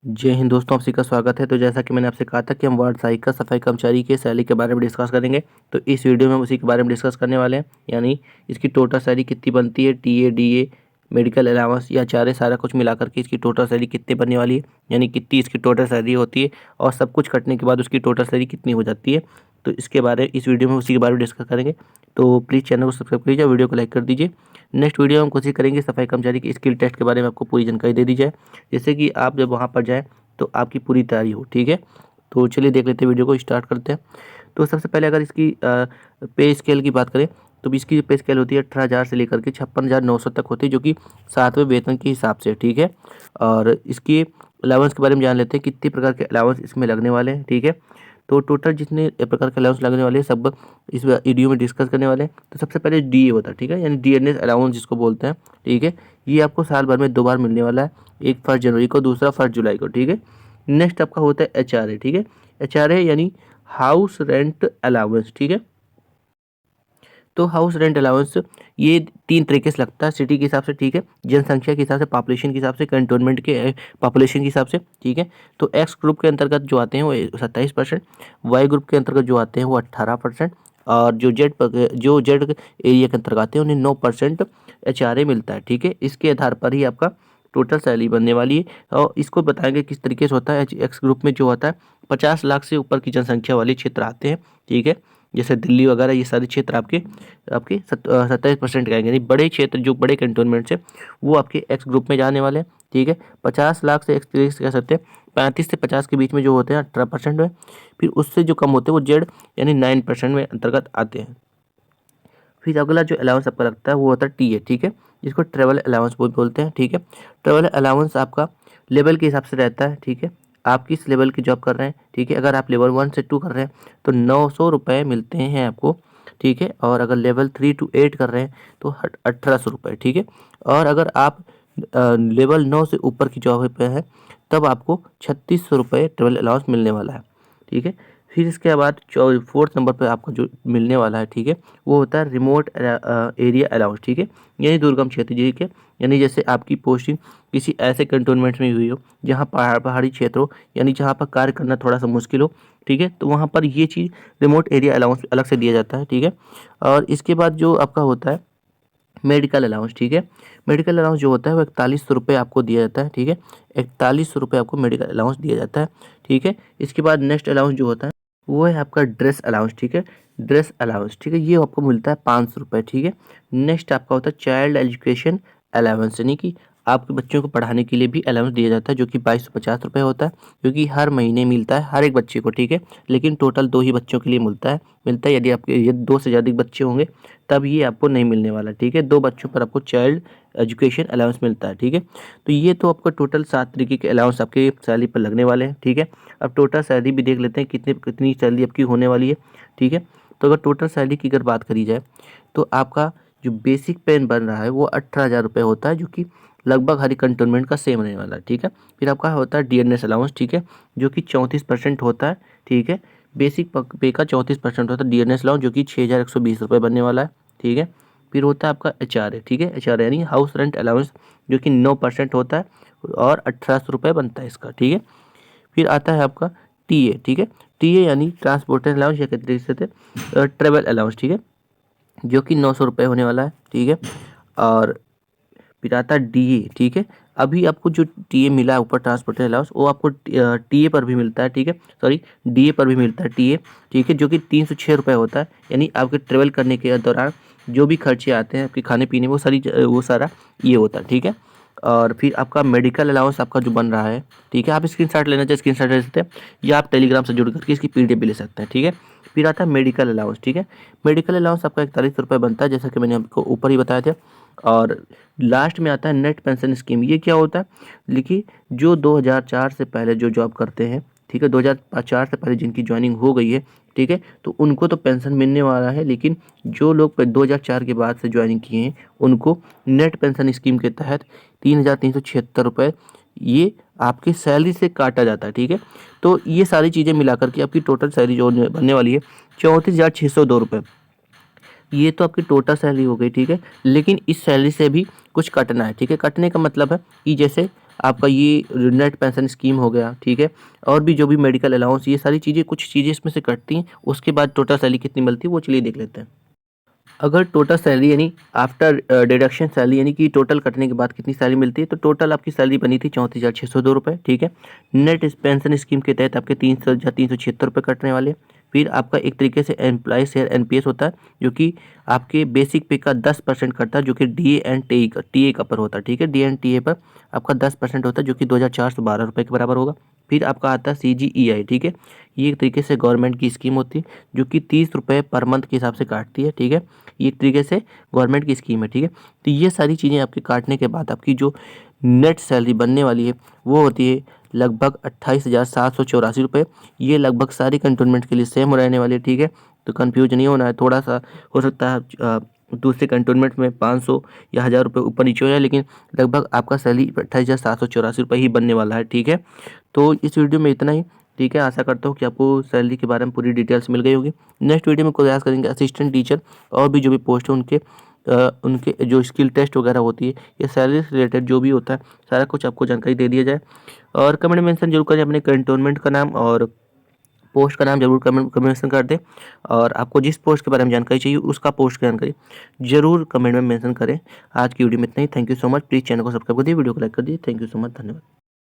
जय हिंद दोस्तों, आप सभी का स्वागत है। तो जैसा कि मैंने आपसे कहा था कि हम वार्ड सहायक का सफाई कर्मचारी के सैलरी के बारे में डिस्कस करेंगे। तो इस वीडियो में हम उसी के बारे में डिस्कस करने वाले हैं, यानी इसकी टोटल सैलरी कितनी बनती है, टीए डीए मेडिकल अलाउंस या चारे सारा कुछ मिलाकर के इसकी टोटल सैलरी कितनी बनने वाली है, यानी कितनी इसकी टोटल सैलरी होती है और सब कुछ कटने के बाद उसकी टोटल सैलरी कितनी हो जाती है। तो इसके बारे इस वीडियो में उसी के बारे में डिस्कस करेंगे। तो प्लीज़ चैनल को सब्सक्राइब कीजिए, वीडियो को लाइक कर दीजिए। नेक्स्ट वीडियो हम कोशिश करेंगे सफाई कर्मचारी की स्किल टेस्ट के बारे में आपको पूरी जानकारी दे दी जाए, जैसे कि आप जब वहाँ पर जाएँ तो आपकी पूरी तैयारी हो। ठीक है, तो चलिए देख लेते हैं, वीडियो को स्टार्ट करते हैं। तो सबसे पहले अगर इसकी पे स्केल की बात करें तो इसकी जो पे स्केल होती है 18,000 से लेकर के 56,900 तक होती है, जो कि 7वें वेतन के हिसाब से। ठीक है, और इसकी अलाउंस के बारे में जान लेते हैं, कितने प्रकार के अलाउंस इसमें लगने वाले हैं। ठीक है, तो टोटल जितने प्रकार के अलाउंस लगने वाले हैं सब इस वीडियो में डिस्कस करने वाले हैं। तो सबसे पहले डीए होता है, ठीक है, यानी डीएनएस अलाउंस जिसको बोलते हैं। ठीक है, ये आपको साल भर में 2 बार मिलने वाला है, एक 1 जनवरी को, दूसरा 1 जुलाई को। ठीक है, नेक्स्ट आपका होता है एचआरए। ठीक है, एचआरए यानी हाउस रेंट अलाउंस। ठीक है, तो हाउस रेंट अलाउंस ये 3 तरीके से लगता है, सिटी के हिसाब से, ठीक है, जनसंख्या के हिसाब से, पॉपुलेशन के हिसाब से, कैंटोनमेंट के पॉपुलेशन के हिसाब से। ठीक है, तो एक्स ग्रुप के अंतर्गत जो आते हैं वो 27%, वाई ग्रुप के अंतर्गत जो आते हैं वो 18%, और जो जेड एरिया के अंतर्गत आते हैं उन्हें 9% एचआरए मिलता है। ठीक है, इसके आधार पर ही आपका टोटल सैलरी बनने वाली है, और इसको बताएंगे किस तरीके से होता है। एक्स ग्रुप में जो होता है 50 लाख से ऊपर की जनसंख्या वाले क्षेत्र आते हैं। ठीक है, जैसे दिल्ली वगैरह, ये सारे क्षेत्र आपके आपके 27% का आएंगे, यानी बड़े क्षेत्र जो बड़े कैंटोनमेंट से वो आपके एक्स ग्रुप में जाने वाले हैं। ठीक है, 50 लाख से एक्स तरीके से कह सकते हैं, 35 से 50 के बीच में जो होते हैं 18% में, फिर उससे जो कम होते हैं वो जेड यानी 9% में अंतर्गत आते हैं। फिर अगला जो अलाउंस आपका लगता है वो होता है टीए। ठीक है, जिसको ट्रेवल अलाउंस बोलते हैं। ठीक है, ट्रेवल अलाउंस आपका लेवल के हिसाब से रहता है। ठीक है, आप किस लेवल की जॉब कर रहे हैं। ठीक है, अगर आप लेवल 1 से 2 कर रहे हैं तो 900 रुपये मिलते हैं आपको। ठीक है, और अगर लेवल 3 to 8 कर रहे हैं तो 1800 रुपये। ठीक है, और अगर आप लेवल 9 से ऊपर की जॉब पे हैं तब आपको 3600 रुपये ट्रेवल अलाउंस मिलने वाला है। ठीक है, फिर इसके बाद 4th नंबर पे आपको जो मिलने वाला है, ठीक है, वो होता है रिमोट एरिया अलाउंस। ठीक है, यानी दुर्गम क्षेत्र। ठीक है, यानी जैसे आपकी पोस्टिंग किसी ऐसे कंटोनमेंट में हुई हो जहाँ पहाड़ी क्षेत्र हो, यानी जहाँ पर कार्य करना थोड़ा सा मुश्किल हो। ठीक है, तो वहाँ पर ये चीज़ रिमोट एरिया अलाउंस अलग से दिया जाता है। ठीक है, और इसके बाद जो आपका होता है मेडिकल अलाउंस। ठीक है, मेडिकल अलाउंस जो होता है वो 4100 रुपये आपको दिया जाता है। ठीक है, 4100 रुपये आपको मेडिकल अलाउंस दिया जाता है। ठीक है, इसके बाद नेक्स्ट अलाउंस जो होता है वो है आपका ड्रेस अलाउंस। ठीक है, ड्रेस अलाउंस, ठीक है, ये आपको मिलता है 500 रुपये। ठीक है, नेक्स्ट आपका होता है चाइल्ड एजुकेशन अलाउंस, यानी कि आपके बच्चों को पढ़ाने के लिए भी अलाउंस दिया जाता है, जो कि 2250 रुपये होता है, जो कि हर महीने मिलता है हर एक बच्चे को। ठीक है, लेकिन टोटल 2 ही बच्चों के लिए मिलता है। यदि आपके ये 2 से ज़्यादा बच्चे होंगे तब ये आपको नहीं मिलने वाला। ठीक है, 2 बच्चों पर आपको चाइल्ड एजुकेशन अलाउंस मिलता है। ठीक है, तो ये तो आपका टोटल 7 तरीके के अलाउंस आपके सैलरी पर लगने वाले हैं। ठीक है, अब टोटल सैलरी भी देख लेते हैं कितनी सैलरी आपकी होने वाली है। ठीक है, तो अगर टोटल सैलरी की अगर बात करी जाए तो आपका जो बेसिक पे बन रहा है वो 18,000 रुपये होता है, जो कि लगभग हर कंटोनमेंट का सेम रहने वाला है। ठीक है, फिर आपका होता है डीएनएस अलाउंस। ठीक है, जो कि 34% होता है। ठीक है, बेसिक पे का 34% होता है डीएनएस अलाउंस, जो कि 6,120 रुपये बनने वाला है। ठीक है, फिर होता है आपका एचआरए। ठीक है, एचआरए यानी हाउस रेंट अलाउंस, जो कि 9% होता है और 1800 रुपये बनता है इसका। ठीक है, फिर आता है आपका टीए। ठीक है, टीए यानी ट्रांसपोर्टेशन अलाउंस या कहते हैं ट्रेवल अलाउंस। ठीक है, जो कि 900 रुपये होने वाला है। ठीक है, और फिर आता है डीए। ठीक है, अभी आपको जो टीए मिला है ऊपर ट्रांसपोर्टेशन अलाउंस, वो आपको टीए पर भी मिलता है। ठीक है, सॉरी, डीए पर भी मिलता है टीए। ठीक है, जो कि 306 रुपये होता है, यानी आपके ट्रेवल करने के दौरान जो भी खर्चे आते हैं आपके खाने पीने में वो सारा ये होता है। ठीक है, और फिर आपका मेडिकल अलाउंस आपका जो बन रहा है, ठीक है, आप स्क्रीनशॉट लेना चाहिए, स्क्रीनशॉट ले सकते हैं, या आप टेलीग्राम से जुड़ करके इसकी पीडीएफ भी ले सकते हैं। ठीक है, फिर आता है मेडिकल अलाउंस। ठीक है, मेडिकल अलाउंस आपका 41 रुपये बनता है, जैसा कि मैंने आपको ऊपर ही बताया था। और लास्ट में आता है नेट पेंशन स्कीम। ये क्या होता है, देखिए, जो 2004 से पहले जो जॉब करते हैं, ठीक है, 2004 से पहले जिनकी ज्वाइनिंग हो गई है, ठीक है, तो उनको तो पेंशन मिलने वाला है, लेकिन जो लोग 2004 के बाद से ज्वाइनिंग किए हैं उनको नेट पेंशन स्कीम के तहत 3,376 रुपये ये आपकी सैलरी से काटा जाता है। ठीक है, तो ये सारी चीज़ें मिलाकर के आपकी टोटल सैलरी जो बनने वाली है 34,602 रुपये। ये तो आपकी टोटल सैलरी हो गई। ठीक है, लेकिन इस सैलरी से भी कुछ कटना है। ठीक है, कटने का मतलब है कि जैसे आपका ये नेट पेंशन स्कीम हो गया, ठीक है, और भी जो भी मेडिकल अलाउंस, ये सारी चीज़ें, कुछ चीज़ें इसमें से कटती हैं। उसके बाद टोटल सैलरी कितनी मिलती है वो चलिए देख लेते हैं। अगर टोटल सैलरी यानी आफ्टर डिडक्शन सैलरी यानी कि टोटल कटने के बाद कितनी सैलरी मिलती है, तो टोटल आपकी सैलरी बनी थी 34,602 रुपये, ठीक है। नेट इस पेंशन स्कीम के तहत आपके 3,376 रुपये कटने वाले। फिर आपका एक तरीके से एम्प्लॉय शेयर एनपीएस होता है, जो कि आपके बेसिक पे का 10% कटता है, जो कि डी एंड टी ए का पर होता है, ठीक है। डी एंड टी ए पर आपका 10% होता है, जो कि 2,412 रुपये के बराबर होगा। फिर आपका आता है CGEI, ठीक है। ये एक तरीके से गवर्नमेंट की स्कीम होती है, जो कि 30 रुपये पर मंथ के हिसाब से काटती है, ठीक है। ये एक तरीके से गवर्नमेंट की स्कीम है, ठीक है। तो ये सारी चीज़ें आपके काटने के बाद आपकी जो नेट सैलरी बनने वाली है वो होती है लगभग 28,784 रुपये। ये लगभग सारी कंटोनमेंट के लिए सेम रहने वाली है, ठीक है। तो कन्फ्यूज नहीं होना है, थोड़ा सा हो सकता है दूसरे कंटोनमेंट में 500 या 1,000 रुपये ऊपर नीचे हो जाए, लेकिन लगभग आपका सैलरी 28,784 रुपये ही बनने वाला है, ठीक है। तो इस वीडियो में इतना ही, ठीक है। आशा करता हूँ कि आपको सैलरी के बारे में पूरी डिटेल्स मिल गई होगी। नेक्स्ट वीडियो में प्रयास करेंगे असिस्टेंट टीचर और भी जो भी पोस्ट है उनके जो स्किल टेस्ट वगैरह होती है, या सैलरी से रिलेटेड जो भी होता है, सारा कुछ आपको जानकारी दे दिया जाए। और कमेंट मेंशन जरूर करें अपने कंटोनमेंट का नाम और पोस्ट का नाम जरूर कमेंट मेंशन कर दें। और आपको जिस पोस्ट के बारे में जानकारी चाहिए उसका पोस्ट की जानकारी जरूर कमेंट में मेंशन करें। आज की वीडियो में इतना ही। Thank you so much. Please channel को सब्सक्राइब कर दिए, वीडियो को लाइक कर दिए। थैंक यू सो मच, धन्यवाद।